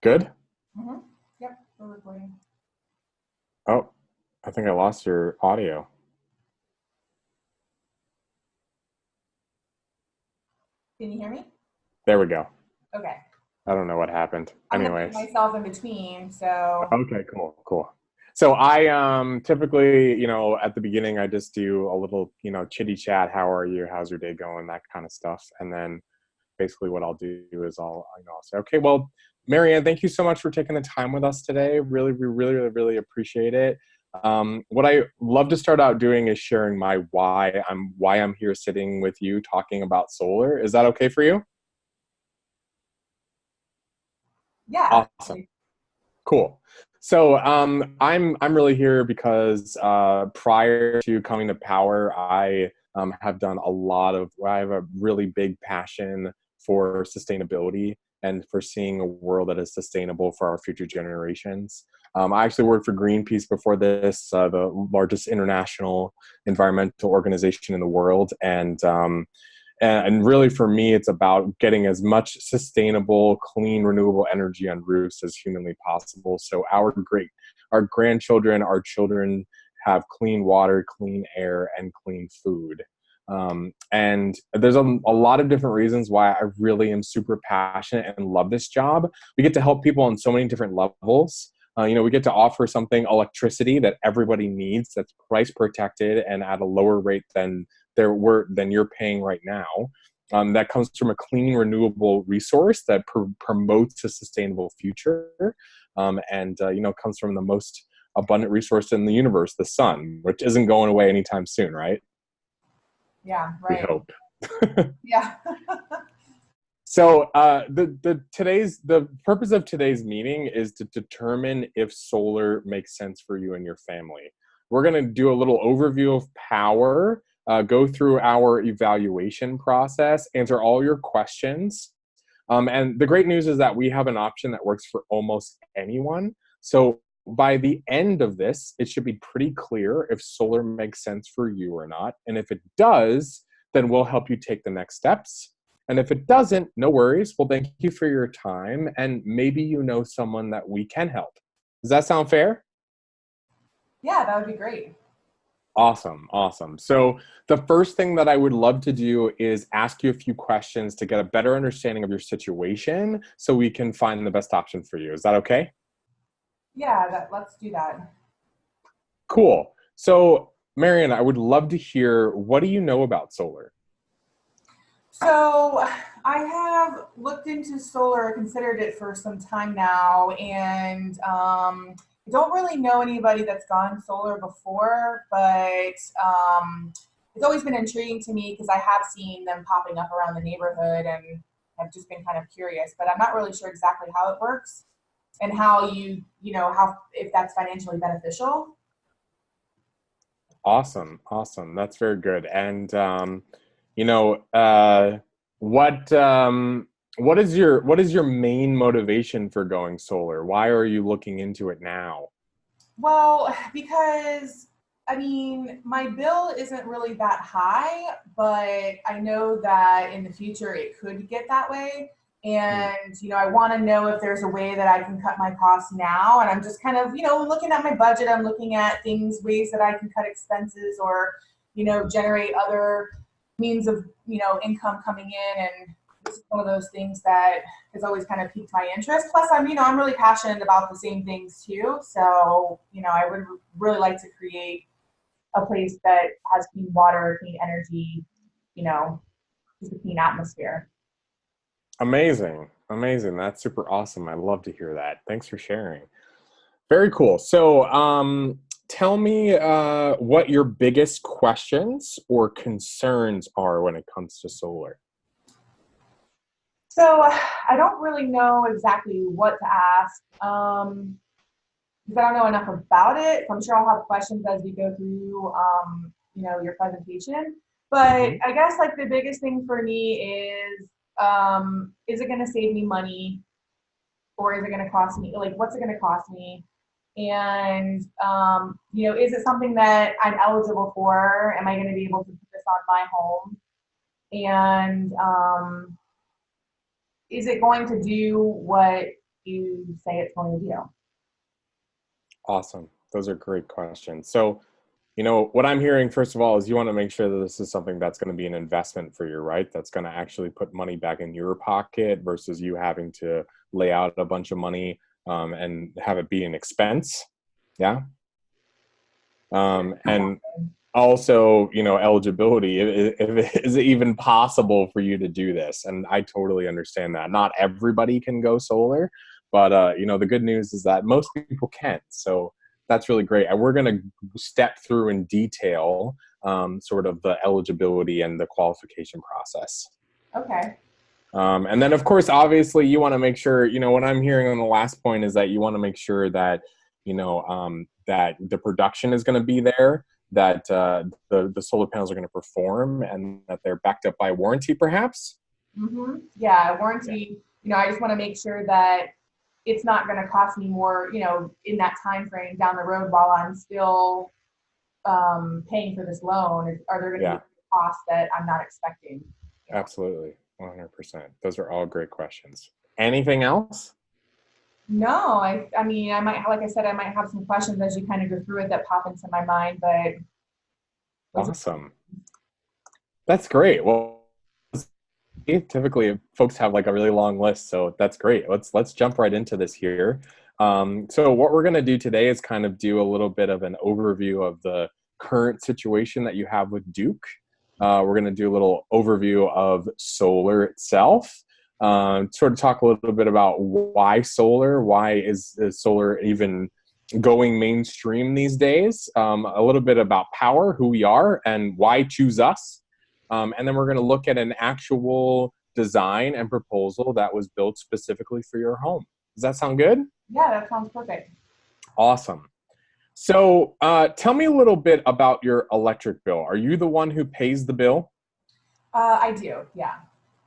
Good? Mm-hmm. Yep, we're recording. Oh, I think I lost your audio. Can you hear me? There we go. Okay. I don't know what happened. I'm gonna mute Anyways. myself in between, so Okay, cool. So I typically, at the beginning I just do a little, chitty chat, how are you? How's your day going? That kind of stuff. And then basically what I'll do is I'll say, okay, well, Marianne, thank you so much for taking the time with us today. We really appreciate it. What I love to start out doing is sharing my why I'm here sitting with you talking about solar. Is that okay for you? yeah. Awesome. Cool. So I'm really here because prior to coming to Power, I I have a really big passion for sustainability and for seeing a world that is sustainable for our future generations. I actually worked for Greenpeace before this, the largest international environmental organization in the world, and really for me, it's about getting as much sustainable, clean, renewable energy on roofs as humanly possible. So our grandchildren, our children have clean water, clean air, and clean food. And there's a lot of different reasons why I really am super passionate and love this job. We get to help people on so many different levels. We get to offer something, electricity, that everybody needs, that's price protected and at a lower rate than you're paying right now. That comes from a clean, renewable resource that promotes a sustainable future, and comes from the most abundant resource in the universe, the sun, which isn't going away anytime soon, right? Yeah, We right. hope. Yeah. So the purpose of today's meeting is to determine if solar makes sense for you and your family. We're going to do a little overview of Power, go through our evaluation process, answer all your questions. And the great news is that we have an option that works for almost anyone. So by the end of this, it should be pretty clear if solar makes sense for you or not. And if it does, then we'll help you take the next steps. And if it doesn't, no worries. Well, thank you for your time. And maybe you know someone that we can help. Does that sound fair? Yeah, that would be great. Awesome. So the first thing that I would love to do is ask you a few questions to get a better understanding of your situation so we can find the best option for you. Is that okay? Yeah, let's do that. Cool. So, Marianne, I would love to hear, what do you know about solar? So I have looked into solar, considered it for some time now, and I don't really know anybody that's gone solar before, but it's always been intriguing to me because I have seen them popping up around the neighborhood and have just been kind of curious, but I'm not really sure exactly how it works and how how if that's financially beneficial. Awesome. That's very good. And you know, uh, what what is your main motivation for going solar? Why are you looking into it now? Well, because I mean, my bill isn't really that high, but I know that in the future it could get that way. Hmm. And, I want to know if there's a way that I can cut my costs now. And I'm just kind of, looking at my budget. I'm looking at ways that I can cut expenses or, generate other means of, income coming in. And this is one of those things that has always kind of piqued my interest. Plus, I'm really passionate about the same things too. So, I would really like to create a place that has clean water, clean energy, you know, just a clean atmosphere. Amazing. That's super awesome. I love to hear that. Thanks for sharing. Very cool. So, tell me what your biggest questions or concerns are when it comes to solar. So I don't really know exactly what to ask because I don't know enough about it. So I'm sure I'll have questions as we go through, your presentation. But Hmm. I guess like the biggest thing for me is it going to save me money or is it going to cost me? Like, what's it going to cost me? And is it something that I'm eligible for? Am I going to be able to put this on my home? And is it going to do what you say it's going to do? Awesome. Those are great questions. So, what I'm hearing, first of all, is you want to make sure that this is something that's going to be an investment for you, right? That's going to actually put money back in your pocket versus you having to lay out a bunch of money and have it be an expense. Yeah. And also, eligibility. Is it even possible for you to do this? And I totally understand that. Not everybody can go solar, but the good news is that most people can. So that's really great. And we're going to step through in detail sort of the eligibility and the qualification process. Okay. And then, of course, obviously, you want to make sure, what I'm hearing on the last point is that you want to make sure that, that the production is going to be there, that the solar panels are going to perform, and that they're backed up by warranty, perhaps? Mm-hmm. Yeah, warranty. I just want to make sure that it's not going to cost me more, in that time frame down the road while I'm still paying for this loan. Are there going to be costs that I'm not expecting? Absolutely. 100%. Those are all great questions. Anything else? No, I mean, I might, like I said, I might have some questions as you kind of go through it that pop into my mind, but. Awesome. That's great. Well, typically folks have like a really long list, so that's great. Let's jump right into this here. So what we're going to do today is kind of do a little bit of an overview of the current situation that you have with Duke. We're going to do a little overview of solar itself, sort of talk a little bit about why solar, why is solar even going mainstream these days, a little bit about power, who we are, and why choose us. And then we're going to look at an actual design and proposal that was built specifically for your home. Does that sound good? Yeah, that sounds perfect. Awesome. So tell me a little bit about your electric bill. Are you the one who pays the bill? I do, yeah.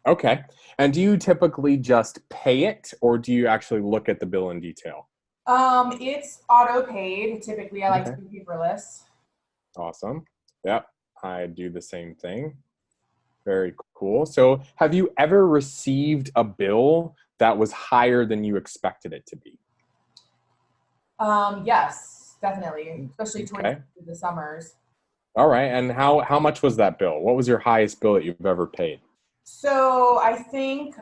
Okay. And do you typically just pay it, or do you actually look at the bill in detail? It's auto paid. Typically, I like to be paperless. Awesome. Yep, I do the same thing. Very cool. So have you ever received a bill that was higher than you expected it to be? Yes, definitely, especially towards the summers. All right. And how much was that bill? What was your highest bill that you've ever paid? So I think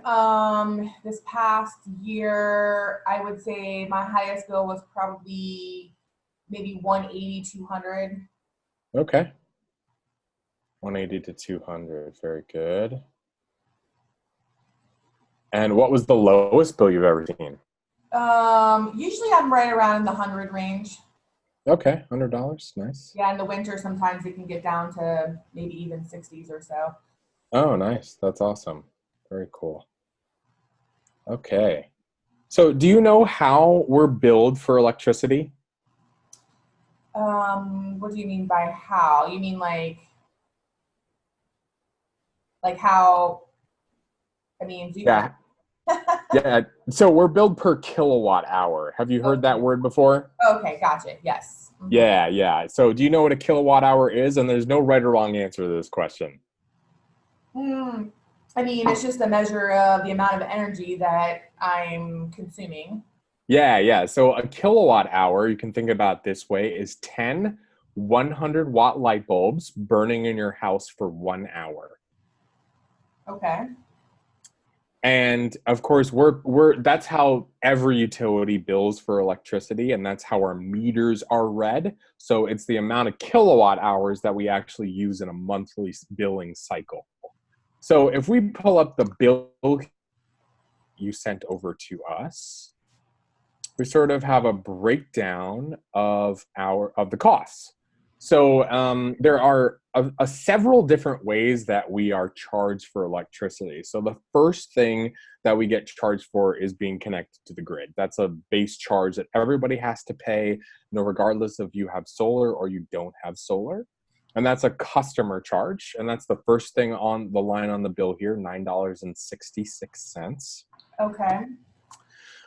this past year, I would say my highest bill was probably maybe 180, 200. Okay. 180 to 200. Very good. And what was the lowest bill you've ever seen? Usually I'm right around in the 100 range. Okay, $100. Nice. Yeah, in the winter sometimes it can get down to maybe even 60s or so. Oh, nice. That's awesome. Very cool. Okay. So do you know how we're billed for electricity? What do you mean by how? You mean like how, I mean, do you Yeah. Yeah. So we're billed per kilowatt hour. Have you heard that word before? Okay, gotcha. Yes. Mm-hmm. Yeah. So do you know what a kilowatt hour is? And there's no right or wrong answer to this question. I mean, it's just a measure of the amount of energy that I'm consuming. Yeah. So a kilowatt hour, you can think about it this way, is 10 100-watt light bulbs burning in your house for 1 hour. Okay. And of course, that's how every utility bills for electricity, and that's how our meters are read. So it's the amount of kilowatt hours that we actually use in a monthly billing cycle. So if we pull up the bill you sent over to us, we sort of have a breakdown of the costs. So there are several different ways that we are charged for electricity. So the first thing that we get charged for is being connected to the grid. That's a base charge that everybody has to pay, regardless if you have solar or you don't have solar. And that's a customer charge. And that's the first thing on the line on the bill here, $9.66. Okay.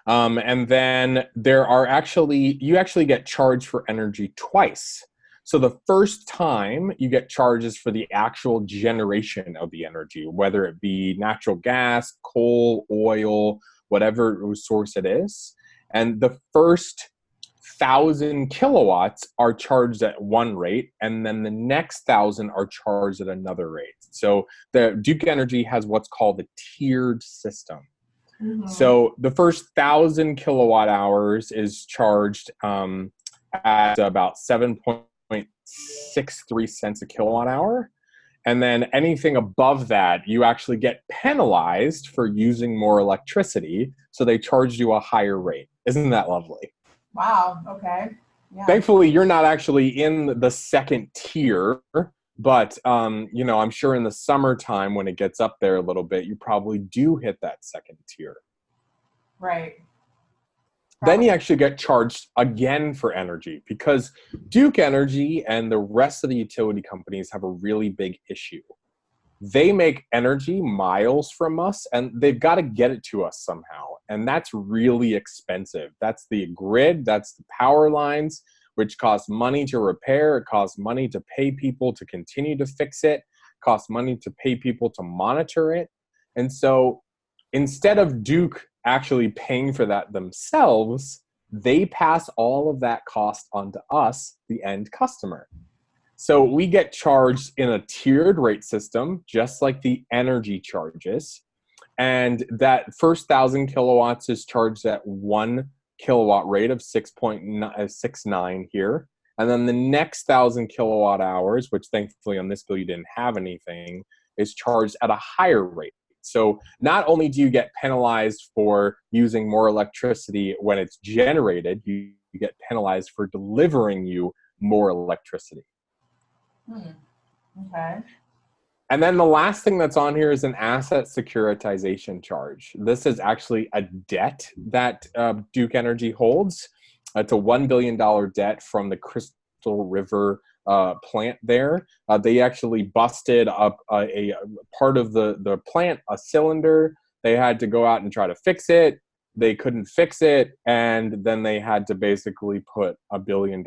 And then you actually get charged for energy twice. So the first time you get charges for the actual generation of the energy, whether it be natural gas, coal, oil, whatever source it is. And the first 1,000 kilowatts are charged at one rate, and then the next 1,000 are charged at another rate. So the Duke Energy has what's called a tiered system. Mm-hmm. So the first 1,000 kilowatt hours is charged at about 7.63 cents a kilowatt hour. And then anything above that, you actually get penalized for using more electricity. So they charge you a higher rate. Isn't that lovely? Wow. Okay. Yeah. Thankfully, you're not actually in the second tier, but I'm sure in the summertime when it gets up there a little bit, you probably do hit that second tier. Right. Then you actually get charged again for energy, because Duke Energy and the rest of the utility companies have a really big issue. They make energy miles from us, and they've got to get it to us somehow. And that's really expensive. That's the grid, that's the power lines, which cost money to repair. It costs money to pay people to continue to fix it. It costs money to pay people to monitor it. And so instead of Duke actually paying for that themselves, they pass all of that cost onto us, the end customer. So we get charged in a tiered rate system, just like the energy charges. And that first 1,000 kilowatts is charged at 1 kilowatt rate of 6.69 here. And then the next 1,000 kilowatt hours, which thankfully on this bill you didn't have anything, is charged at a higher rate. So not only do you get penalized for using more electricity when it's generated, you get penalized for delivering you more electricity. Okay. And then the last thing that's on here is an asset securitization charge. This is actually a debt that Duke Energy holds. It's a $1 billion debt from the Crystal River plant there. They actually busted up a part of the plant, a cylinder. They had to go out and try to fix it. They couldn't fix it, and then they had to basically put $1 billion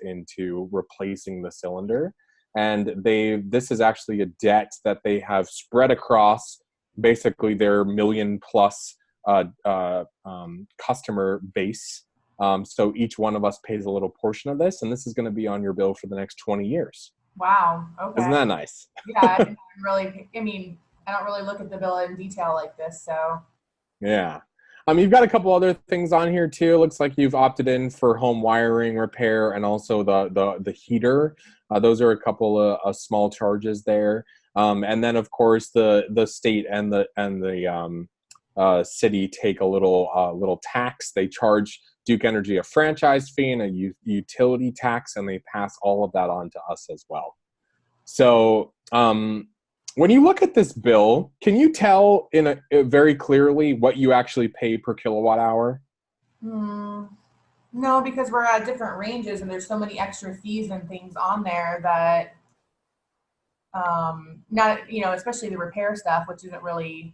into replacing the cylinder. And this is actually a debt that they have spread across basically their million-plus customer base. So each one of us pays a little portion of this, and this is going to be on your bill for the next 20 years. Wow. Okay. Isn't that nice? Yeah. I don't really look at the bill in detail like this, so. Yeah. You've got a couple other things on here too. It looks like you've opted in for home wiring repair and also the heater. Those are a couple of small charges there. And then of course the state and the city take a little tax. They charge Duke Energy a franchise fee and a utility tax, and they pass all of that on to us as well. So when you look at this bill, can you tell very clearly what you actually pay per kilowatt hour? No, because we're at different ranges, and there's so many extra fees and things on there that, especially the repair stuff, which isn't really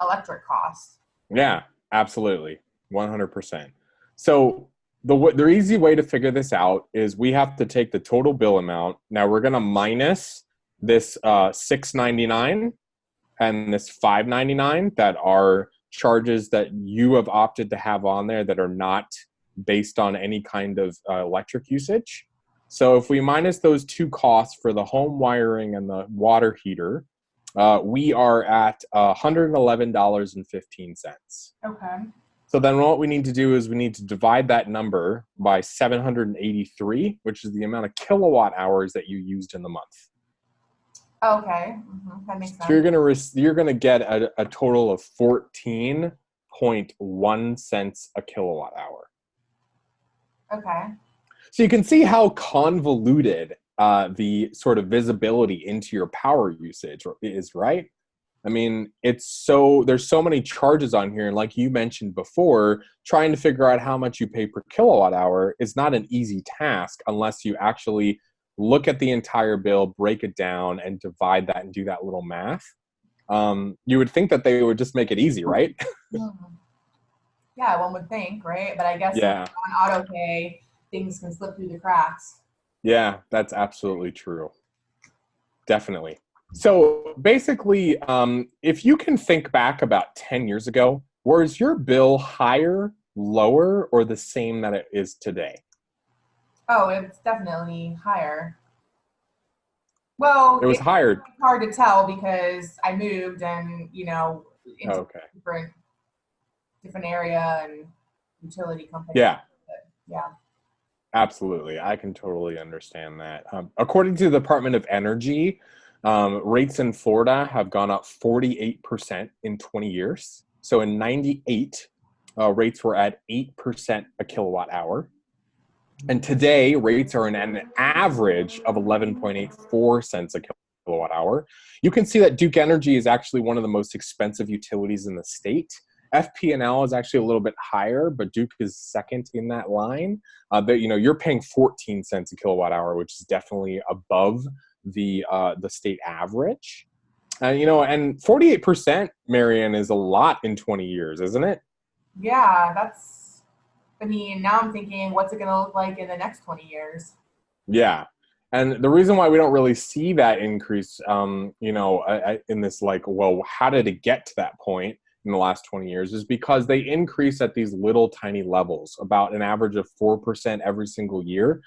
electric costs. Yeah, absolutely. 100%. So the easy way to figure this out is we have to take the total bill amount. Now we're going to minus this $6.99 and this $5.99 that are charges that you have opted to have on there that are not based on any kind of electric usage. So if we minus those two costs for the home wiring and the water heater, we are at $111.15. Okay. So then what we need to do is we need to divide that number by 783, which is the amount of kilowatt hours that you used in the month. Okay, that makes sense. So you're gonna get a total of 14.1 cents a kilowatt hour. Okay. So you can see how convoluted the sort of visibility into your power usage is, right? I mean, there's so many charges on here, and like you mentioned before, trying to figure out how much you pay per kilowatt hour is not an easy task unless you actually look at the entire bill, break it down, and divide that and do that little math. You would think that they would just make it easy, right? Yeah, one would think, right? But I guess Yeah. on auto pay, things can slip through the cracks. Yeah, that's absolutely true. Definitely. So basically, if you can think back about 10 years ago, Was your bill higher, lower, or the same that it is today? Oh, it's definitely higher. Well, It was it's higher. hard to tell because I moved and, into Okay. different area and utility company. Yeah, But yeah. absolutely. I can totally understand that. According to the Department of Energy, rates in Florida have gone up 48% in 20 years. So in 98, rates were at 8% a kilowatt hour. And today, rates are in an average of 11.84 cents a kilowatt hour. You can see that Duke Energy is actually one of the most expensive utilities in the state. FP&L is actually a little bit higher, but Duke is second in that line. You're paying 14 cents a kilowatt hour, which is definitely above the state average. And 48%, Marianne, is a lot in 20 years, isn't it? Yeah, I mean, now I'm thinking, what's it going to look like in the next 20 years? Yeah. And the reason why we don't really see that increase, in this, like, well, how did it get to that point in the last 20 years is because they increase at these little tiny levels, about an average of 4% every single year.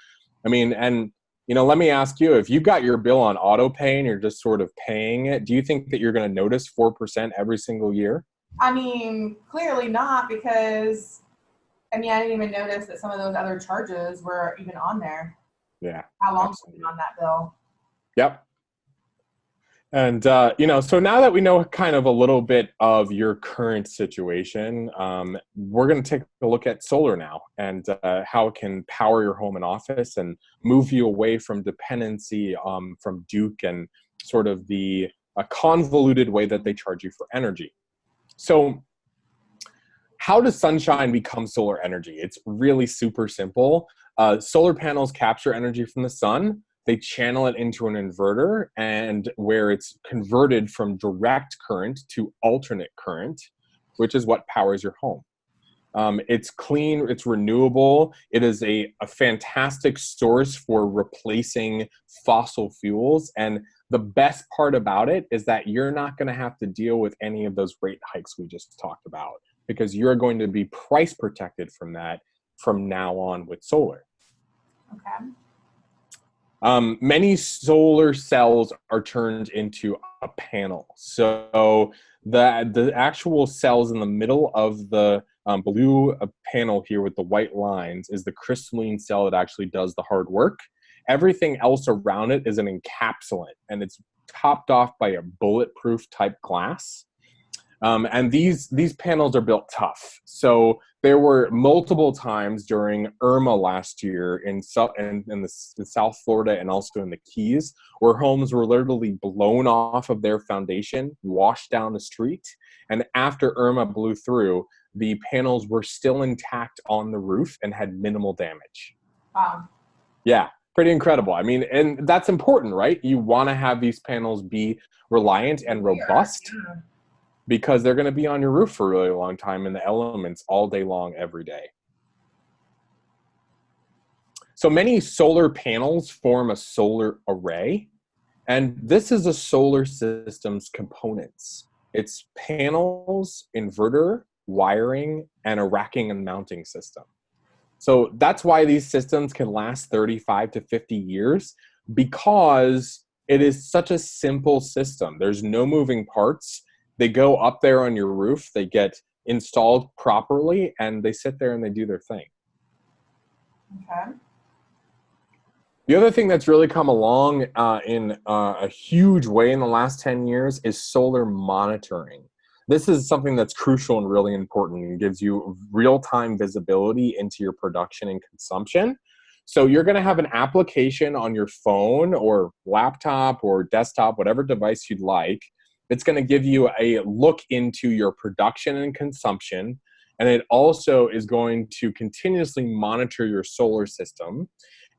I mean, and, let me ask you, if you got your bill on auto pay and you're just sort of paying it, do you think that you're going to notice 4% every single year? I mean, clearly not because, I mean, I didn't even notice that some of those other charges were even on there. Yeah, How long have been absolutely. on that bill? Yep. And, so now that we know kind of a little bit of your current situation, we're going to take a look at solar now and how it can power your home and office and move you away from dependency from Duke and sort of the convoluted way that they charge you for energy. So how does sunshine become solar energy? It's really super simple. Solar panels capture energy from the sun. They channel it into an inverter, and where it's converted from direct current to alternate current, which is what powers your home. It's clean, it's renewable. It is a fantastic source for replacing fossil fuels. And the best part about it is that you're not going to have to deal with any of those rate hikes we just talked about, because you're going to be price protected from that from now on with solar. Okay. Many solar cells are turned into a panel. So the actual cells in the middle of the blue panel here with the white lines is the crystalline cell that actually does the hard work. Everything else around it is an encapsulant, and it's topped off by a bulletproof type glass. And these panels are built tough. So there were multiple times during Irma last year in South Florida and also in the Keys where homes were literally blown off of their foundation, washed down the street. And after Irma blew through, the panels were still intact on the roof and had minimal damage. Wow. Yeah, pretty incredible. I mean, and that's important, right? You want to have these panels be reliant and robust, Yeah. because they're going to be on your roof for a really long time in the elements all day long, every day. So many solar panels form a solar array, and this is a solar system's components. It's panels, inverter, wiring, and a racking and mounting system. So that's why these systems can last 35 to 50 years, because it is such a simple system. There's no moving parts. They go up there on your roof, they get installed properly, and they sit there and they do their thing. Okay. The other thing that's really come along in a huge way in the last 10 years is solar monitoring. This is something that's crucial and really important and gives you real-time visibility into your production and consumption. So you're going to have an application on your phone or laptop or desktop, whatever device you'd like. It's going to give you a look into your production and consumption, and it also is going to continuously monitor your solar system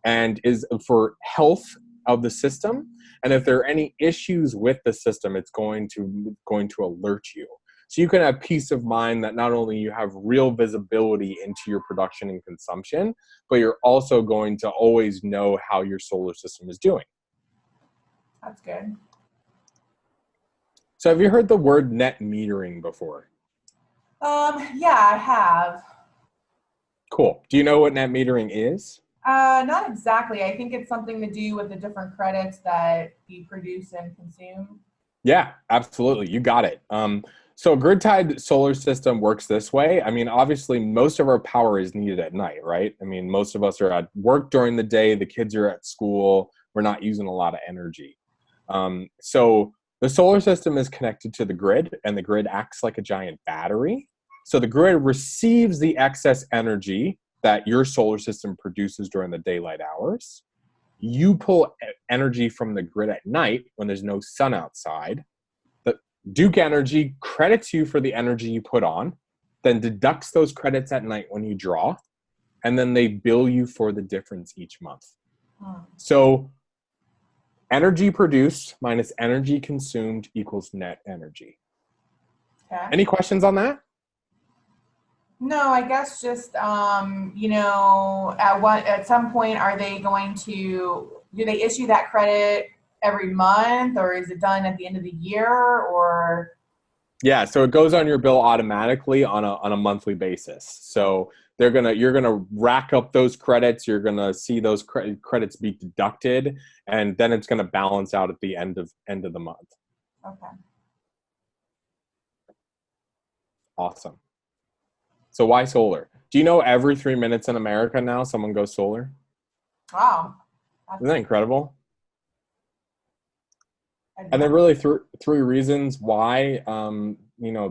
and is for health of the system. And if there are any issues with the system, it's going to alert you. So you can have peace of mind that not only you have real visibility into your production and consumption, but you're also going to always know how your solar system is doing. That's good. So have you heard the word net metering before? Yeah, I have. Cool. Do you know what net metering is? Not exactly. I think it's something to do with the different credits that you produce and consume. Yeah, absolutely. You got it. So a grid-tied solar system works this way. I mean, obviously, most of our power is needed at night, right? I mean, most of us are at work during the day. The kids are at school. We're not using a lot of energy. So the solar system is connected to the grid, and the grid acts like a giant battery. So the grid receives the excess energy that your solar system produces during the daylight hours. You pull energy from the grid at night when there's no sun outside. The Duke Energy credits you for the energy you put on, then deducts those credits at night when you draw, and then they bill you for the difference each month. So energy produced minus energy consumed equals net energy. Okay. Any questions on that? No, I guess just at some point are they going to do they issue that credit every month, or is it done at the end of the year, or Yeah, so it goes on your bill automatically on a monthly basis. So you're gonna rack up those credits. You're gonna see those credits be deducted, and then it's gonna balance out at the end of the month. okay. Awesome. So why solar? Do you know every 3 minutes in America now someone goes solar? Wow. Isn't that incredible? I And there are really three reasons why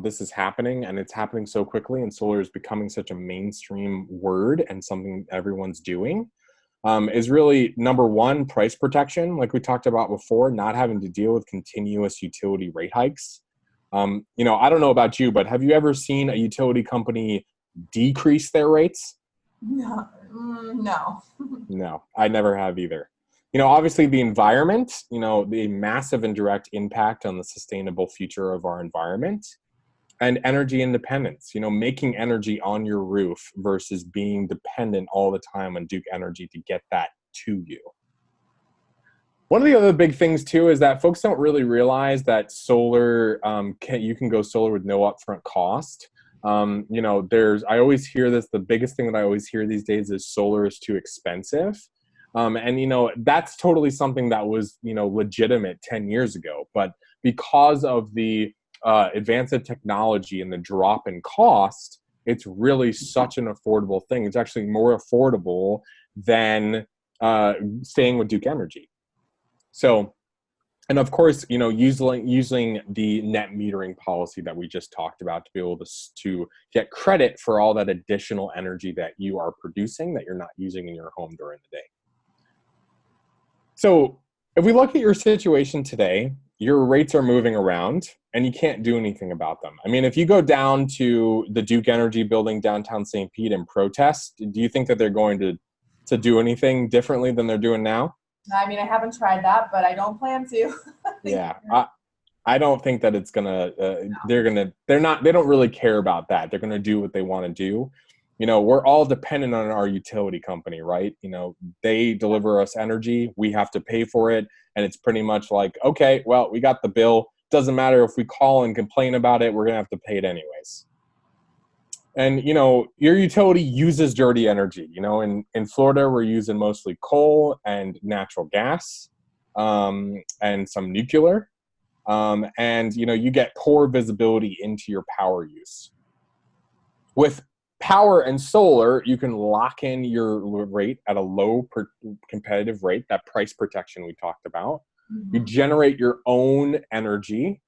this is happening, and it's happening so quickly, and solar is becoming such a mainstream word and something everyone's doing. Is really number one, price protection, like we talked about before, not having to deal with continuous utility rate hikes. I don't know about you, but have you ever seen a utility company decrease their rates? No. No. No, I never have either. Obviously the environment, the massive indirect impact on the sustainable future of our environment, and energy independence, making energy on your roof versus being dependent all the time on Duke Energy to get that to you. One of the other big things too is that folks don't really realize that solar, you can go solar with no upfront cost. I always hear this, the biggest thing that I always hear these days is solar is too expensive. That's totally something that was, legitimate 10 years ago. But because of the advance of technology and the drop in cost, it's really such an affordable thing. It's actually more affordable than staying with Duke Energy. So, and of course, using the net metering policy that we just talked about to be able to get credit for all that additional energy that you are producing that you're not using in your home during the day. So if we look at your situation today, your rates are moving around and you can't do anything about them. I mean, if you go down to the Duke Energy building downtown St. Pete and protest, do you think that they're going to do anything differently than they're doing now? I mean, I haven't tried that, but I don't plan to. Yeah. I don't think that it's gonna, they don't really care about that. They're gonna do what they want to do. We're all dependent on our utility company, right? They deliver us energy, we have to pay for it. And it's pretty much like, okay, well, we got the bill. Doesn't matter if we call and complain about it, we're gonna have to pay it anyways. And, your utility uses dirty energy. In Florida, we're using mostly coal and natural gas, and some nuclear. And you get poor visibility into your power use. With power and solar, you can lock in your rate at a low competitive rate, that price protection we talked about. Mm-hmm. You generate your own energy.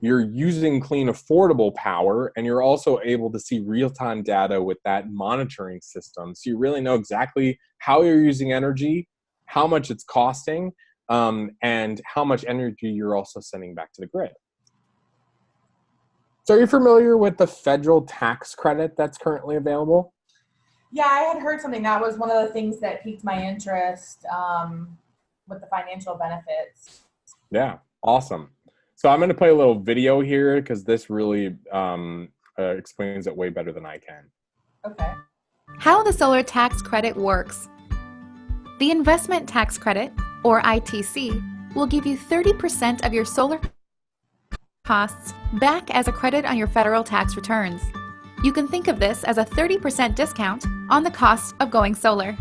You're using clean, affordable power, and you're also able to see real-time data with that monitoring system. So you really know exactly how you're using energy, how much it's costing, and how much energy you're also sending back to the grid. So are you familiar with the federal tax credit that's currently available? Yeah, I had heard something. That was one of the things that piqued my interest with the financial benefits. Yeah, awesome. So I'm going to play a little video here because this really explains it way better than I can. Okay. How the solar tax credit works. The investment tax credit, or ITC, will give you 30% of your solar costs back as a credit on your federal tax returns. You can think of this as a 30% discount on the cost of going solar.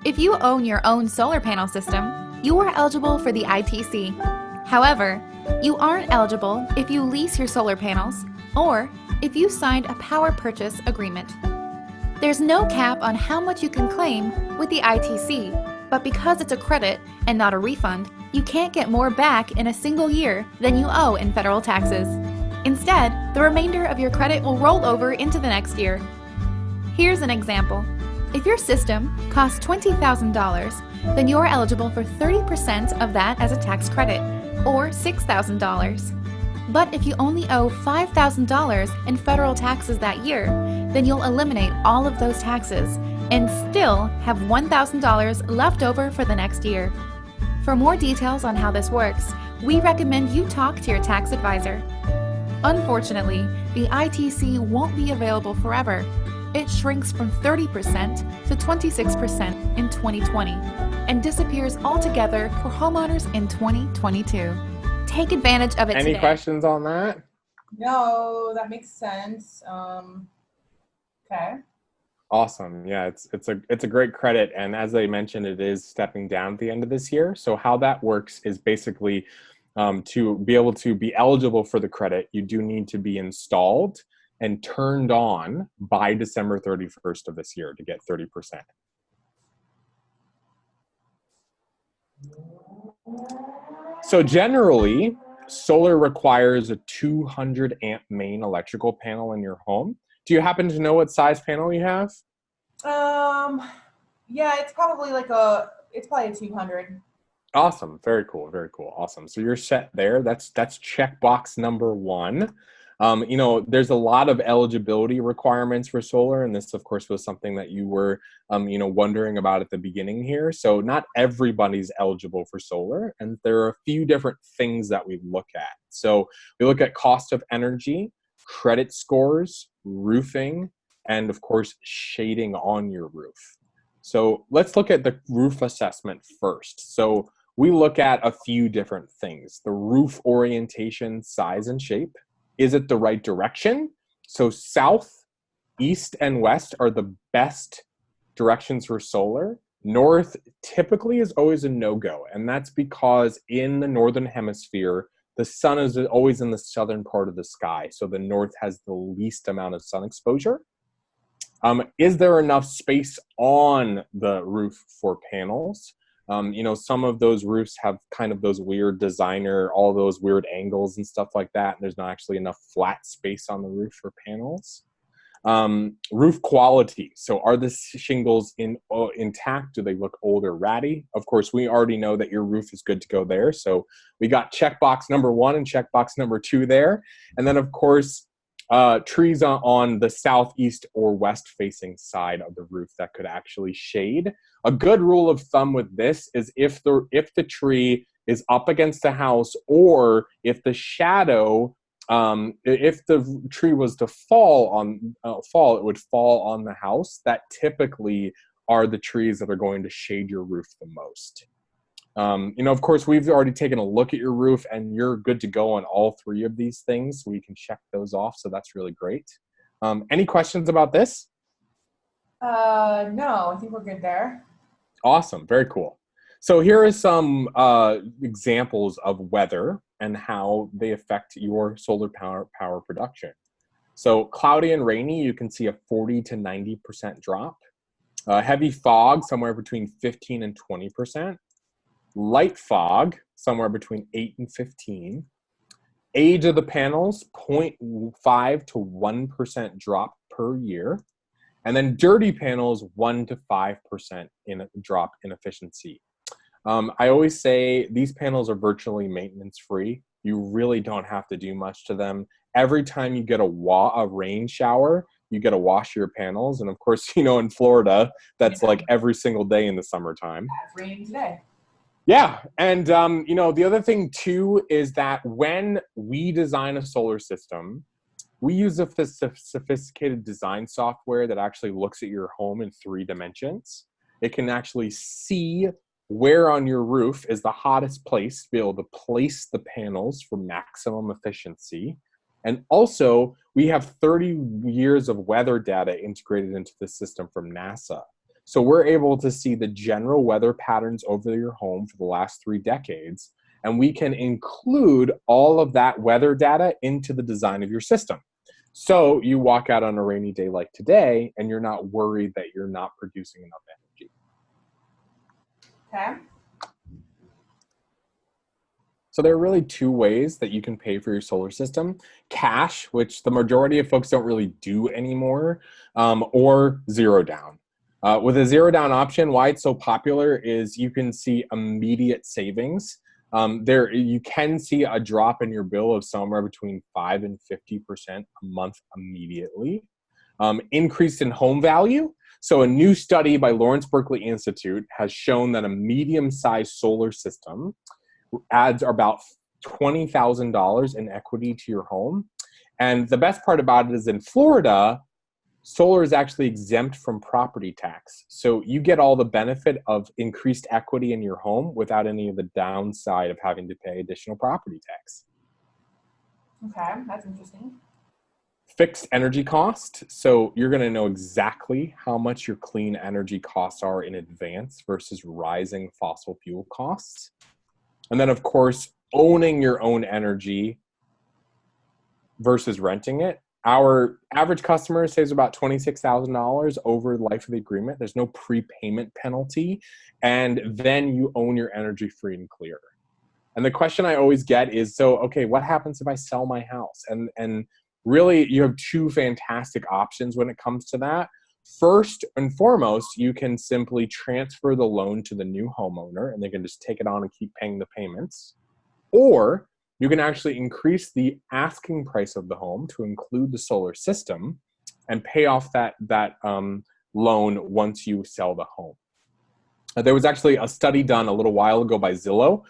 If you own your own solar panel system, you are eligible for the ITC. However, you aren't eligible if you lease your solar panels or if you signed a power purchase agreement. There's no cap on how much you can claim with the ITC, but because it's a credit and not a refund, you can't get more back in a single year than you owe in federal taxes. Instead, the remainder of your credit will roll over into the next year. Here's an example. If your system costs $20,000, then you're eligible for 30% of that as a tax credit, or $6,000. But if you only owe $5,000 in federal taxes that year, then you'll eliminate all of those taxes and still have $1,000 left over for the next year. For more details on how this works, we recommend you talk to your tax advisor. Unfortunately, the ITC won't be available forever. It shrinks from 30% to 26% in 2020 and disappears altogether for homeowners in 2022. Take advantage of it today. Any questions on that? No, that makes sense. Okay. Awesome. Yeah, it's a great credit, and as I mentioned, it is stepping down at the end of this year. So how that works is basically to be able to be eligible for the credit, you do need to be installed and turned on by December 31st of this year to get 30%. So generally, solar requires a 200 amp main electrical panel in your home. Do you happen to know what size panel you have? Yeah, it's probably a 200. Awesome. Very cool. Very cool. Awesome. So you're set there. That's checkbox number one. There's a lot of eligibility requirements for solar, and this, of course, was something that you were, wondering about at the beginning here. So not everybody's eligible for solar, and there are a few different things that we look at. So we look at cost of energy, credit scores, roofing, and of course, shading on your roof. So let's look at the roof assessment first. So we look at a few different things: the roof orientation, size, and shape. Is it the right direction? So south, east, and west are the best directions for solar. North typically is always a no-go, and that's because in the northern hemisphere, the sun is always in the southern part of the sky, so the north has the least amount of sun exposure. Is there enough space on the roof for panels? Some of those roofs have kind of those weird designer, all those weird angles and stuff like that, and there's not actually enough flat space on the roof for panels. Roof quality. So are the shingles intact? Do they look old or ratty? Of course, we already know that your roof is good to go there. So we got checkbox number 1 and checkbox number 2 there. And then, of course, trees on the southeast or west facing side of the roof that could actually shade. A good rule of thumb with this is if the tree is up against the house, or if the shadow, if the tree was to fall, it would fall on the house. That typically are the trees that are going to shade your roof the most. Of course, we've already taken a look at your roof, and you're good to go on all 3 of these things. So we can check those off. So that's really great. Any questions about this? No, I think we're good there. Awesome. Very cool. So here are some examples of weather and how they affect your solar power production. So cloudy and rainy, you can see a 40 to 90% drop. Heavy fog, somewhere between 15 and 20%. Light fog, somewhere between 8 and 15. Age of the panels, 0.5 to 1% drop per year. And then dirty panels, 1 to 5% in a drop in efficiency. I always say these panels are virtually maintenance free. You really don't have to do much to them. Every time you get a rain shower, you get to wash your panels. And of course, in Florida, that's like every single day in the summertime. It's raining today. Yeah. And, the other thing too is that when we design a solar system, we use a sophisticated design software that actually looks at your home in 3 dimensions. It can actually see where on your roof is the hottest place to be able to place the panels for maximum efficiency. And also, we have 30 years of weather data integrated into the system from NASA. So we're able to see the general weather patterns over your home for the last 3 decades, and we can include all of that weather data into the design of your system. So you walk out on a rainy day like today, and you're not worried that you're not producing enough energy. Okay. So there are really 2 ways that you can pay for your solar system. Cash, which the majority of folks don't really do anymore, or zero down. With a zero down option, why it's so popular is you can see immediate savings. You can see a drop in your bill of somewhere between 5 and 50% a month immediately. Increase in home value. So a new study by Lawrence Berkeley Institute has shown that a medium-sized solar system adds about $20,000 in equity to your home. And the best part about it is in Florida, solar is actually exempt from property tax. So you get all the benefit of increased equity in your home without any of the downside of having to pay additional property tax. Okay, that's interesting. Fixed energy cost. So you're going to know exactly how much your clean energy costs are in advance versus rising fossil fuel costs. And then, of course, owning your own energy versus renting it. Our average customer saves about $26,000 over the life of the agreement. There's no prepayment penalty. And then you own your energy free and clear. And the question I always get is, so, okay, what happens if I sell my house? And really, you have 2 fantastic options when it comes to that. First and foremost, you can simply transfer the loan to the new homeowner and they can just take it on and keep paying the payments. Or you can actually increase the asking price of the home to include the solar system and pay off that loan once you sell the home. There was actually a study done a little while ago by Zillow,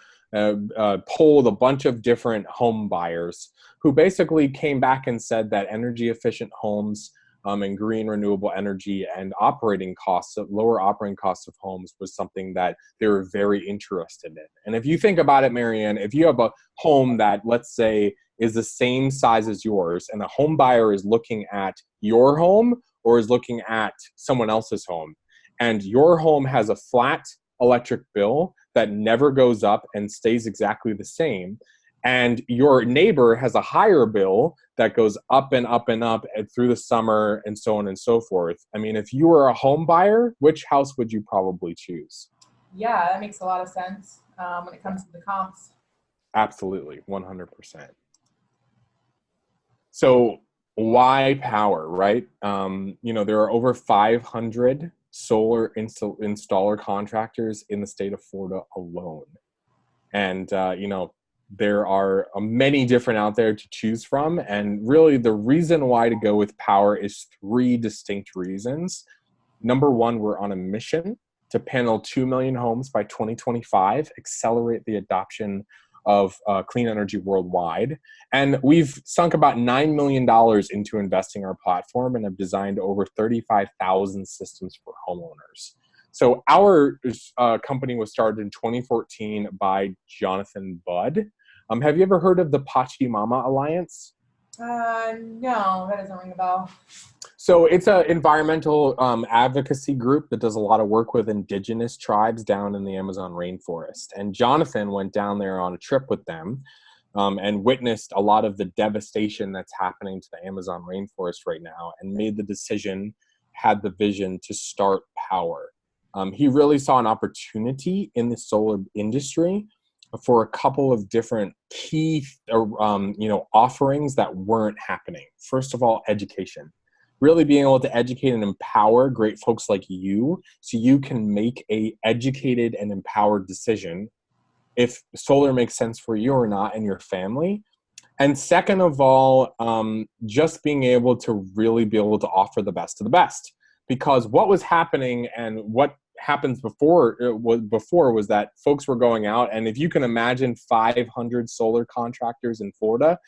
polled a bunch of different home buyers who basically came back and said that energy efficient homes and green renewable energy and operating costs, lower operating costs of homes was something that they were very interested in. And if you think about it, Marianne, if you have a home that, let's say, is the same size as yours, and a home buyer is looking at your home or is looking at someone else's home, and your home has a flat electric bill that never goes up and stays exactly the same, and your neighbor has a higher bill that goes up and up and up and through the summer and so on and so forth. I mean, if you were a home buyer, which house would you probably choose? Yeah, that makes a lot of sense when it comes to the comps. Absolutely, 100%. So why power, right? There are over 500 solar installer contractors in the state of Florida alone. And, there are many different out there to choose from. And really the reason why to go with power is 3 distinct reasons. Number 1, we're on a mission to panel 2 million homes by 2025, accelerate the adoption of clean energy worldwide. And we've sunk about $9 million into investing our platform and have designed over 35,000 systems for homeowners. So our company was started in 2014 by Jonathan Budd. Have you ever heard of the Pachamama Alliance? No, that doesn't ring a bell. So it's an environmental advocacy group that does a lot of work with indigenous tribes down in the Amazon rainforest. And Jonathan went down there on a trip with them and witnessed a lot of the devastation that's happening to the Amazon rainforest right now and made the decision, had the vision to start Power. He really saw an opportunity in the solar industry for a couple of different key, offerings that weren't happening. First of all, education. Really being able to educate and empower great folks like you so you can make a educated and empowered decision if solar makes sense for you or not and your family. And second of all, just being able to really be able to offer the best of the best. Because what was happening and what happens before was that folks were going out, and if you can imagine 500 solar contractors in Florida,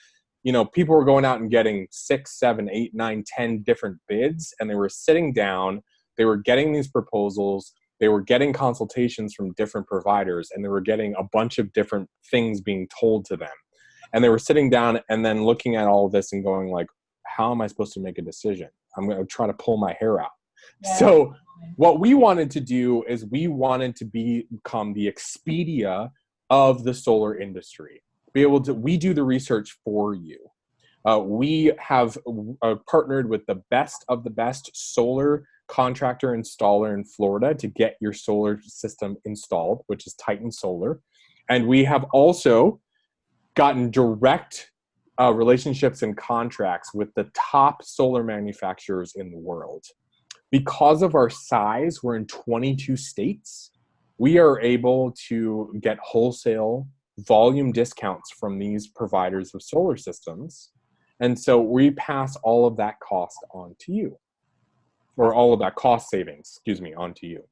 people were going out and getting 6, 7, 8, 9, 10 different bids, and they were sitting down, they were getting these proposals, they were getting consultations from different providers, and they were getting a bunch of different things being told to them. And they were sitting down and then looking at all of this and going like, how am I supposed to make a decision? I'm going to try to pull my hair out. Yeah. So what we wanted to do is we wanted to become the Expedia of the solar industry. We do the research for you. We have partnered with the best of the best solar contractor installer in Florida to get your solar system installed, which is Titan Solar. And we have also gotten direct relationships and contracts with the top solar manufacturers in the world. Because of our size, we're in 22 states. We are able to get wholesale volume discounts from these providers of solar systems. And so we pass all of that cost on to you, or all of that cost savings, on to you.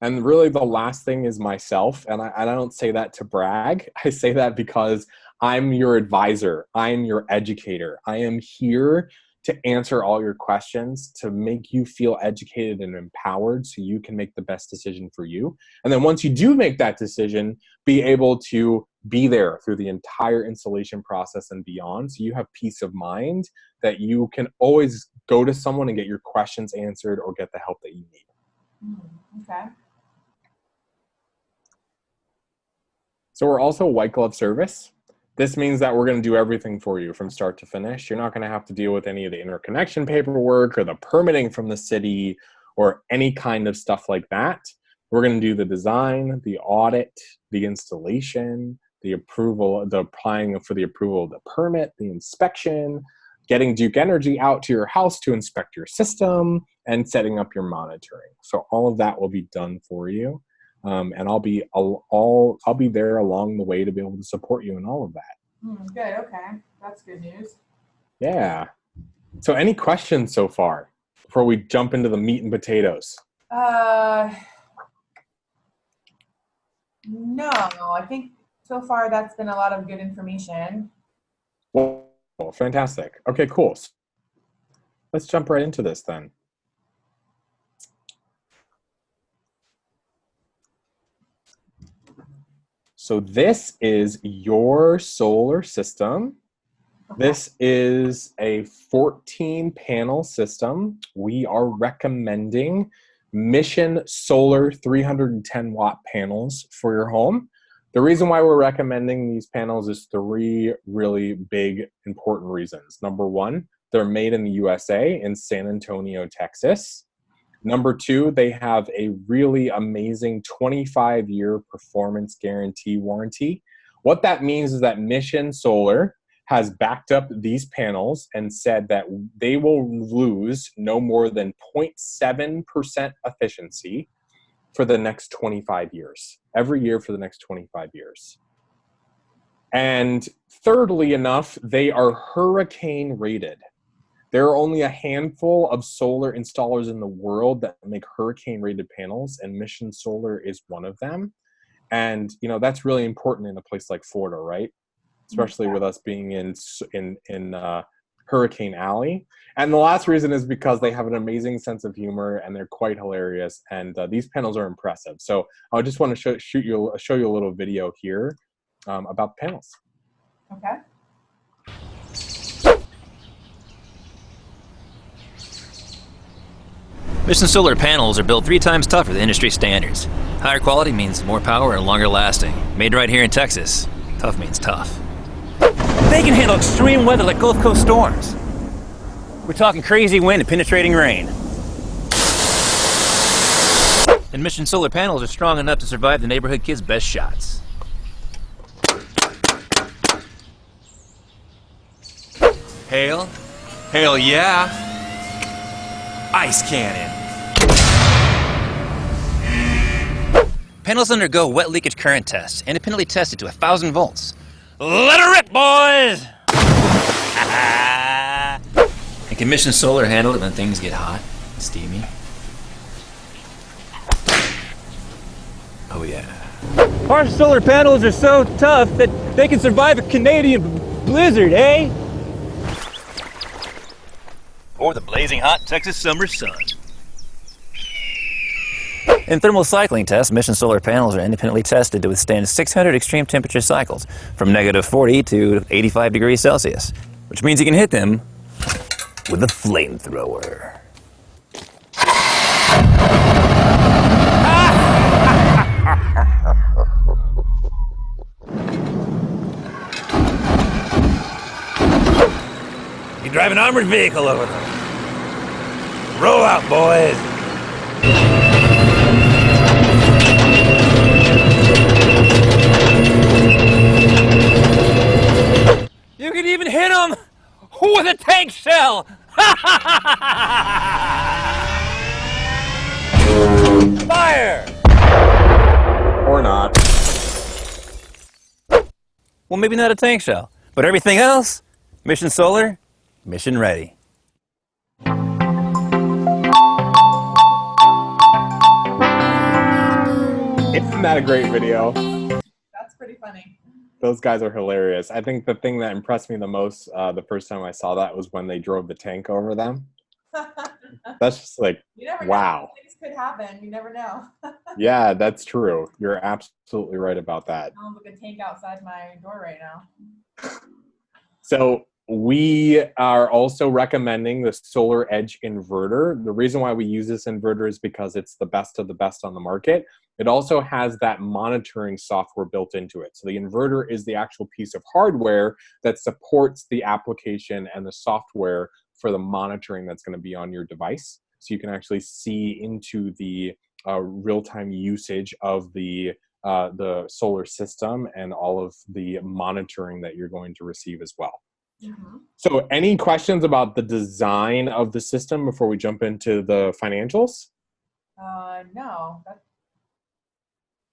And really the last thing is myself, and I don't say that to brag. I say that because I'm your advisor. I'm your educator. I am here to answer all your questions, to make you feel educated and empowered so you can make the best decision for you. And then once you do make that decision, be able to be there through the entire installation process and beyond. So you have peace of mind that you can always go to someone and get your questions answered or get the help that you need. Okay. So we're also a white glove service. This means that we're going to do everything for you from start to finish. You're not going to have to deal with any of the interconnection paperwork or the permitting from the city or any kind of stuff like that. We're going to do the design, the audit, the installation, the approval, the applying for the approval of the permit, the inspection, getting Duke Energy out to your house to inspect your system, and setting up your monitoring. So all of that will be done for you. And I'll be there along the way to be able to support you in all of that. Good. Okay. That's good news. Yeah. So any questions so far before we jump into the meat and potatoes? No, I think so far that's been a lot of good information. Well, fantastic. Okay, cool. So let's jump right into this then. So this is your solar system. Okay. This is a 14-panel system. We are recommending Mission Solar 310-watt panels for your home. The reason why we're recommending these panels is 3 really big, important reasons. Number 1, they're made in the USA in San Antonio, Texas. Number 2, they have a really amazing 25-year performance guarantee warranty. What that means is that Mission Solar has backed up these panels and said that they will lose no more than 0.7% efficiency for the next 25 years, every year for the next 25 years. And thirdly enough, they are hurricane rated. There are only a handful of solar installers in the world that make hurricane-rated panels, and Mission Solar is one of them. And that's really important in a place like Florida, right? Especially with us being in Hurricane Alley. And the last reason is because they have an amazing sense of humor and they're quite hilarious. And these panels are impressive. So I just want to show you a little video here about the panels. Okay. Mission Solar panels are built 3 times tougher than industry standards. Higher quality means more power and longer lasting. Made right here in Texas. Tough means tough. They can handle extreme weather like Gulf Coast storms. We're talking crazy wind and penetrating rain. And Mission Solar panels are strong enough to survive the neighborhood kids' best shots. Hail? Hail yeah! Ice cannon! Panels undergo wet leakage current tests, independently tested to 1,000 volts. Let her rip, boys! And can Mission Solar handle it when things get hot and steamy? Oh yeah. Our solar panels are so tough that they can survive a Canadian blizzard, eh? Or the blazing hot Texas summer sun. In thermal cycling tests, Mission solar panels are independently tested to withstand 600 extreme temperature cycles from -40 to 85 degrees Celsius, which means you can hit them with a flamethrower. You drive an armored vehicle over them. Roll out, boys! You can even hit them with a tank shell! Fire! Or not. Well, maybe not a tank shell, but everything else, Mission Solar, mission ready. Isn't that a great video? That's pretty funny. Those guys are hilarious. I think the thing that impressed me the most the first time I saw that was when they drove the tank over them. That's just like, You never wow. know. Things could happen. You never know. Yeah, that's true. You're absolutely right about that. I have a good tank outside my door right now. So we are also recommending the Solar Edge inverter. The reason why we use this inverter is because it's the best of the best on the market. It also has that monitoring software built into it. So the inverter is the actual piece of hardware that supports the application and the software for the monitoring that's going to be on your device. So you can actually see into the real-time usage of the solar system and all of the monitoring that you're going to receive as well. Mm-hmm. So any questions about the design of the system before we jump into the financials? No.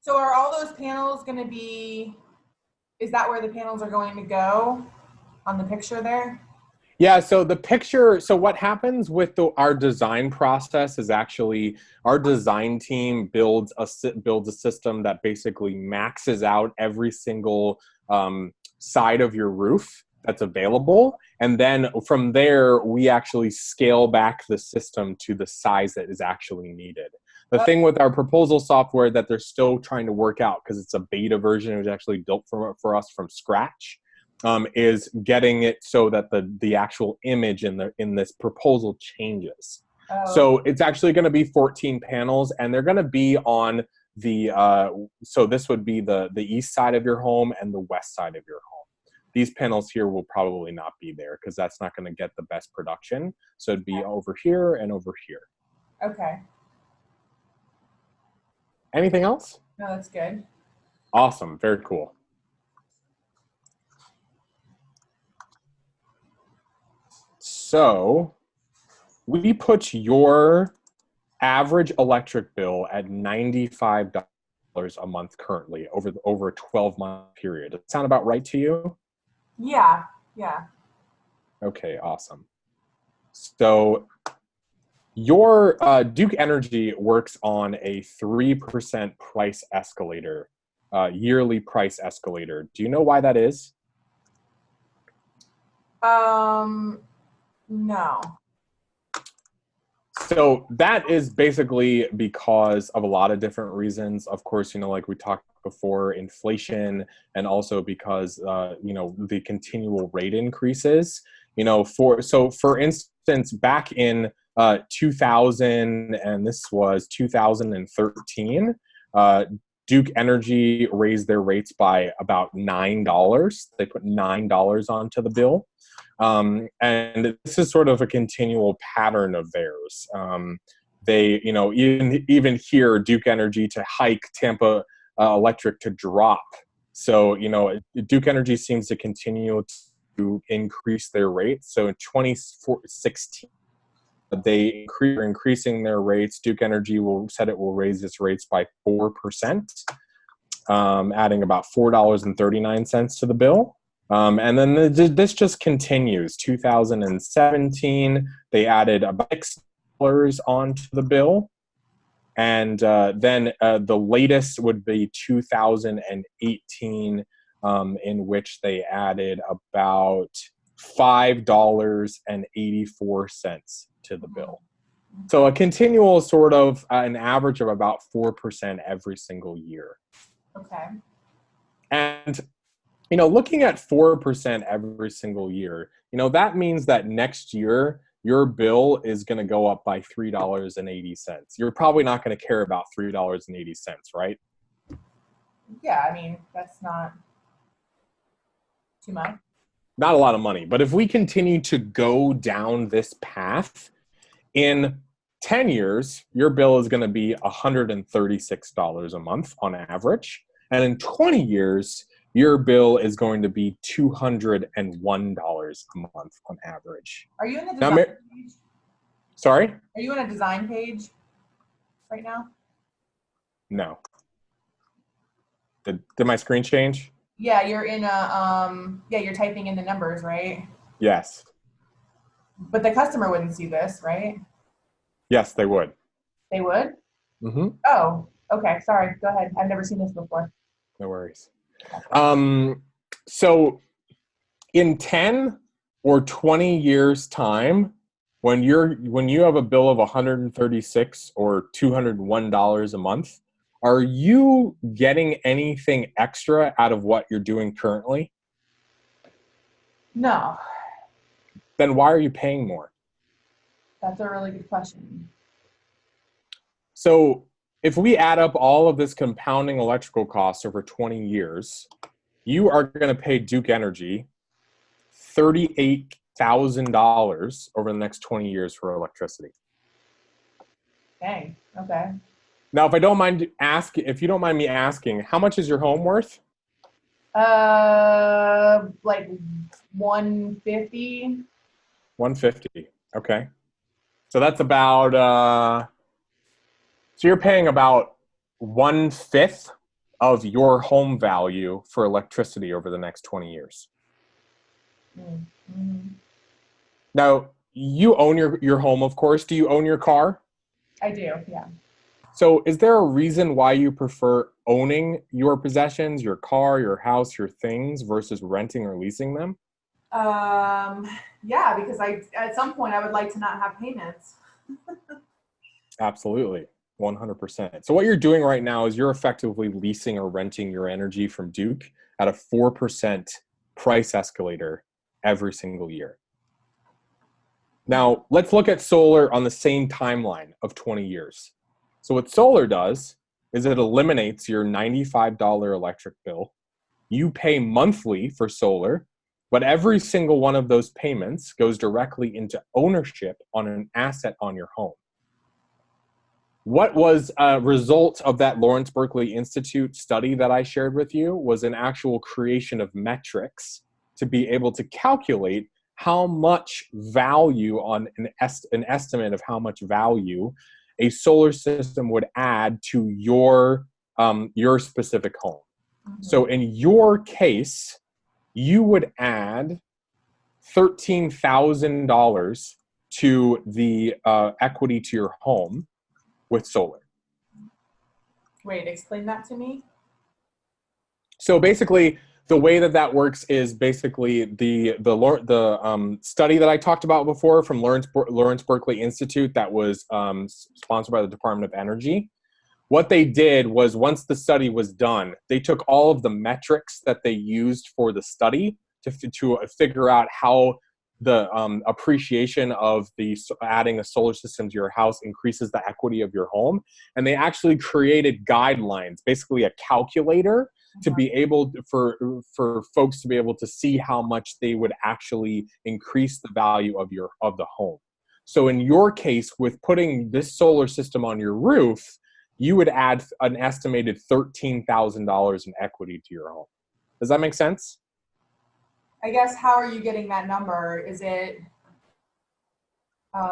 So are all those panels going to be, is that where the panels are going to go on the picture there? Yeah, so the picture, so what happens with our design process is actually our design team builds a system that basically maxes out every single side of your roof that's available. And then from there, we actually scale back the system to the size that is actually needed. The thing with our proposal software that they're still trying to work out, because it's a beta version, it was actually built for us from scratch, is getting it so that the actual image in this proposal changes. Oh. So it's actually going to be 14 panels, and they're going to be on the so this would be the east side of your home and the west side of your home. These panels here will probably not be there because that's not going to get the best production. So it'd be over here and over here. Okay. Anything else? No, that's good. Awesome. Very cool. So we put your average electric bill at $95 a month currently over a 12-month period. Does that sound about right to you? Yeah. Okay, awesome. So your Duke Energy works on a 3% price escalator, yearly price escalator. Do you know why that is? No. So that is basically because of a lot of different reasons. Of course, like we talked before, inflation, and also because, the continual rate increases. For instance, back in 2000, and this was 2013, Duke Energy raised their rates by about $9. They put $9 onto the bill. And this is sort of a continual pattern of theirs. They, even here, Duke Energy to hike, Tampa Electric to drop. So, Duke Energy seems to continue to increase their rates. So in 2016, they are increasing their rates. Duke Energy said it will raise its rates by 4%, adding about $4.39 to the bill. And then this just continues. 2017, they added about $6 onto the bill. And then the latest would be 2018, in which they added about $5.84 to the bill. So a continual sort of an average of about 4% every single year. Okay. And, looking at 4% every single year, that means that next year your bill is going to go up by $3.80. You're probably not going to care about $3.80, right? Yeah, I mean, that's not too much. Not a lot of money. But if we continue to go down this path, in 10 years, your bill is going to be $136 a month on average. And in 20 years, your bill is going to be $201 a month on average. Are you in the design page? Sorry? Are you in a design page right now? No. Did my screen change? Yeah, you're in you're typing in the numbers, right? Yes. But the customer wouldn't see this, right? Yes, they would. They would? Mm-hmm. Oh, okay. Sorry. Go ahead. I've never seen this before. No worries. So in 10 or 20 years time, when you have a bill of $136 or $201 a month, are you getting anything extra out of what you're doing currently? No. Then why are you paying more? That's a really good question. So if we add up all of this compounding electrical costs over 20 years, you are going to pay Duke Energy $38,000 over the next 20 years for electricity. Dang. Okay. Now, if you don't mind me asking, how much is your home worth? Like 150. 150. Okay. So that's about so you're paying about 1/5 of your home value for electricity over the next 20 years. Mm-hmm. Now, you own your home, of course. Do you own your car? I do, yeah. So is there a reason why you prefer owning your possessions, your car, your house, your things versus renting or leasing them? Yeah, because at some point I would like to not have payments. Absolutely. 100%. So what you're doing right now is you're effectively leasing or renting your energy from Duke at a 4% price escalator every single year. Now, let's look at solar on the same timeline of 20 years. So what solar does is it eliminates your $95 electric bill. You pay monthly for solar, but every single one of those payments goes directly into ownership on an asset on your home. What was a result of that Lawrence Berkeley Institute study that I shared with you was an actual creation of metrics to be able to calculate how much value on an estimate of how much value a solar system would add to your specific home. Mm-hmm. So in your case, you would add $13,000 to the equity to your home with solar. Wait, explain that to me. So basically, the way that works is basically the study that I talked about before from Lawrence Berkeley Institute that was sponsored by the Department of Energy. What they did was once the study was done, they took all of the metrics that they used for the study to figure out how the appreciation of adding a solar system to your house increases the equity of your home. And they actually created guidelines, basically a calculator, to be able for folks to be able to see how much they would actually increase the value of the home. So in your case, with putting this solar system on your roof, you would add an estimated $13,000 in equity to your home. Does that make sense? I guess, how are you getting that number? Is it?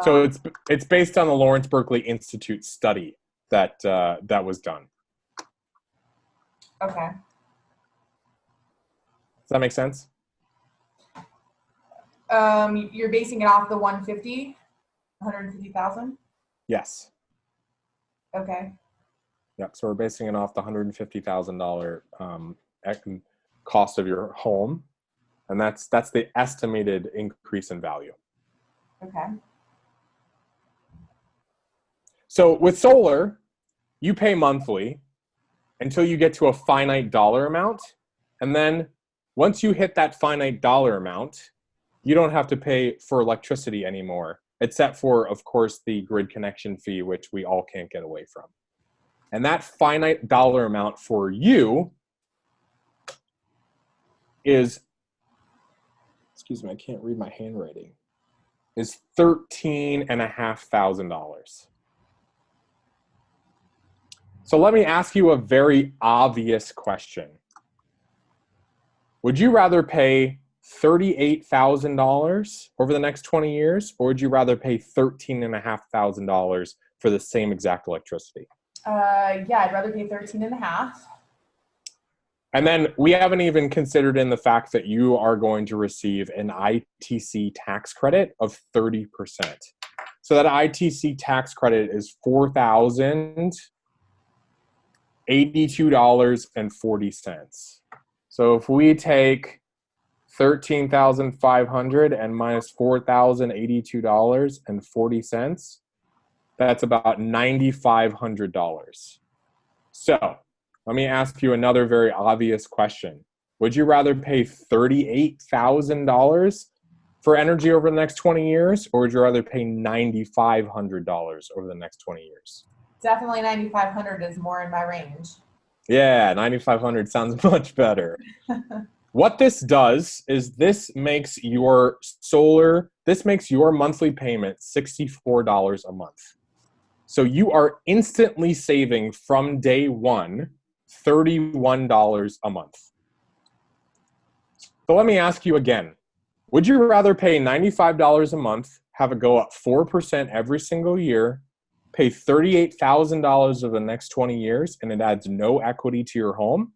So it's based on the Lawrence Berkeley Institute study that was done. Okay. Does that make sense? You're basing it off the 150,000? Yes. Okay. Yep. So we're basing it off the $150,000 cost of your home, and that's the estimated increase in value. Okay. So with solar, you pay monthly until you get to a finite dollar amount. And then once you hit that finite dollar amount, you don't have to pay for electricity anymore, except for, of course, the grid connection fee, which we all can't get away from. And that finite dollar amount for you is, excuse me, I can't read my handwriting, is $13,500. So let me ask you a very obvious question. Would you rather pay $38,000 over the next 20 years, or would you rather pay $13,500 for the same exact electricity? Yeah, I'd rather pay 13.5. And then we haven't even considered in the fact that you are going to receive an ITC tax credit of 30%. So that ITC tax credit is $4,082.40. So if we take 13,500 and minus $4,082.40, that's about $9,500. So let me ask you another very obvious question. Would you rather pay $38,000 for energy over the next 20 years, or would you rather pay $9,500 over the next 20 years? Definitely 9,500 is more in my range. Yeah, 9,500 sounds much better. What this does is this makes your monthly payment $64 a month. So you are instantly saving from day one $31 a month. So let me ask you again. Would you rather pay $95 a month, have it go up 4% every single year, pay $38,000 over the next 20 years, and it adds no equity to your home?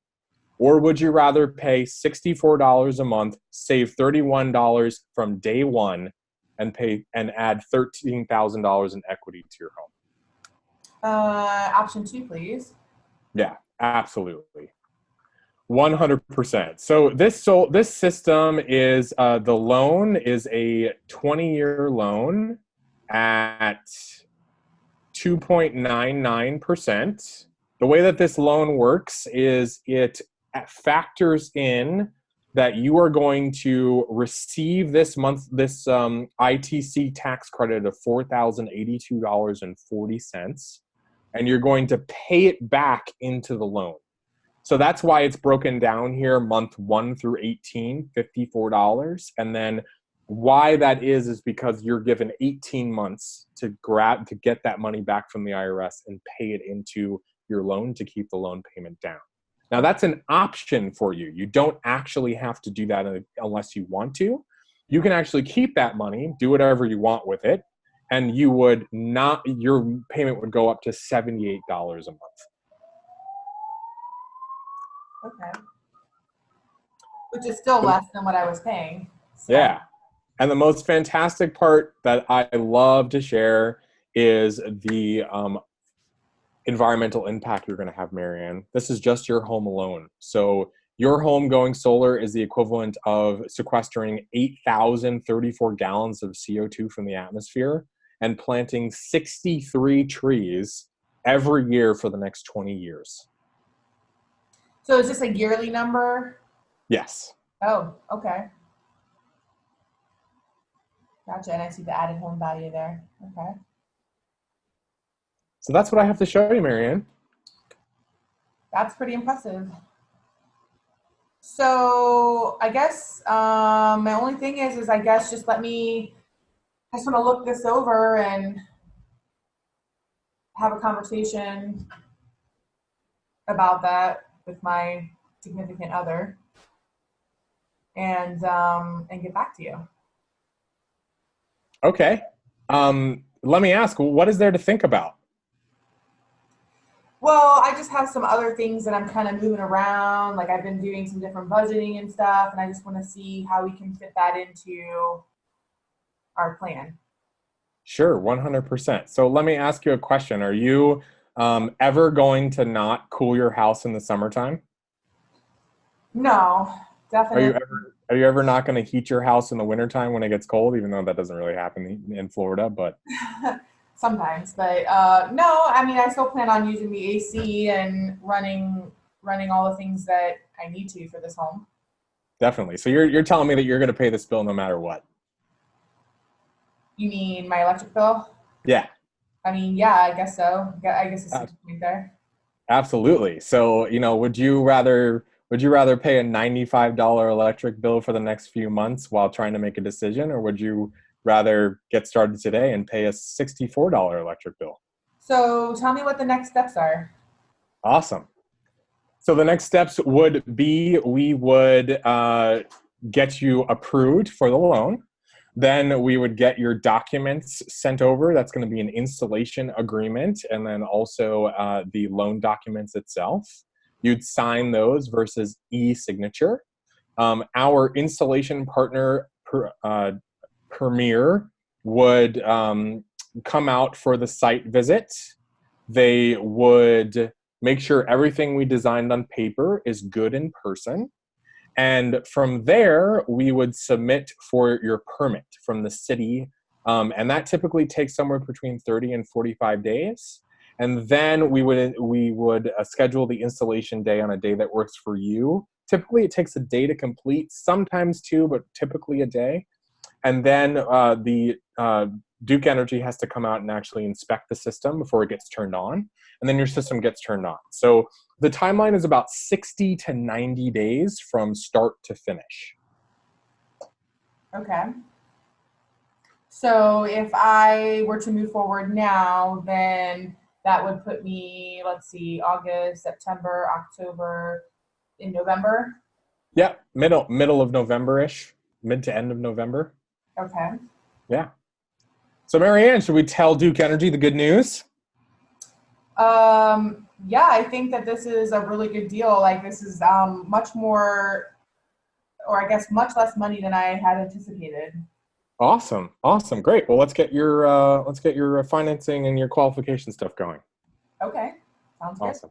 Or would you rather pay $64 a month, save $31 from day one, and add $13,000 in equity to your home? Option 2, please. Yeah, absolutely. 100%. So this system is, the loan is a 20-year loan at 2.99%. The way that this loan works is it factors in that you are going to receive this ITC tax credit of $4,082.40, and you're going to pay it back into the loan. So that's why it's broken down here, month 1 through 18, $54. And then why that is because you're given 18 months to get that money back from the IRS and pay it into your loan to keep the loan payment down. Now that's an option for you. You don't actually have to do that unless you want to. You can actually keep that money, do whatever you want with it, and your payment would go up to $78 a month. Okay. Which is still less than what I was paying. So. Yeah. And the most fantastic part that I love to share is the environmental impact you're going to have, Marianne. This is just your home alone. So your home going solar is the equivalent of sequestering 8,034 gallons of CO2 from the atmosphere and planting 63 trees every year for the next 20 years. So is this a yearly number? Yes. Oh, okay. Gotcha. And I see the added home value there. Okay. So that's what I have to show you, Marianne. That's pretty impressive. So I guess my only thing is I guess just I just want to look this over and have a conversation about that with my significant other and get back to you. Okay. Let me ask, what is there to think about? Well, I just have some other things that I'm kind of moving around. Like I've been doing some different budgeting and stuff, and I just want to see how we can fit that into our plan. Sure, 100%. So let me ask you a question. Are you ever going to not cool your house in the summertime? No, definitely. Are you ever not going to heat your house in the wintertime when it gets cold, even though that doesn't really happen in Florida? But sometimes, but no, I mean, I still plan on using the AC and running all the things that I need to for this home. Definitely. So you're telling me that you're going to pay this bill no matter what? You mean my electric bill? Yeah. I mean, yeah, I guess so. I guess it's a point there. Absolutely. So, would you rather pay a $95 electric bill for the next few months while trying to make a decision, or would you rather get started today and pay a $64 electric bill? So tell me what the next steps are. Awesome. So the next steps would be we would get you approved for the loan. Then we would get your documents sent over. That's going to be an installation agreement, and then also the loan documents itself. You'd sign those versus e-signature. Our installation partner, Premier, would come out for the site visit. They would make sure everything we designed on paper is good in person. And from there, we would submit for your permit from the city. And that typically takes somewhere between 30 and 45 days. And then we would schedule the installation day on a day that works for you. Typically, it takes a day to complete, sometimes two, but typically a day. And then the Duke Energy has to come out and actually inspect the system before it gets turned on. And then your system gets turned on. So the timeline is about 60 to 90 days from start to finish. Okay. So if I were to move forward now, then that would put me, let's see, August, September, October, in November? Yeah, middle of November-ish, mid to end of November. Okay. Yeah. So Marianne, should we tell Duke Energy the good news? Yeah, I think that this is a really good deal. Like, this is much more, or I guess much less money than I had anticipated. Awesome, great. Well, let's get your financing and your qualification stuff going. Okay, sounds good. Awesome.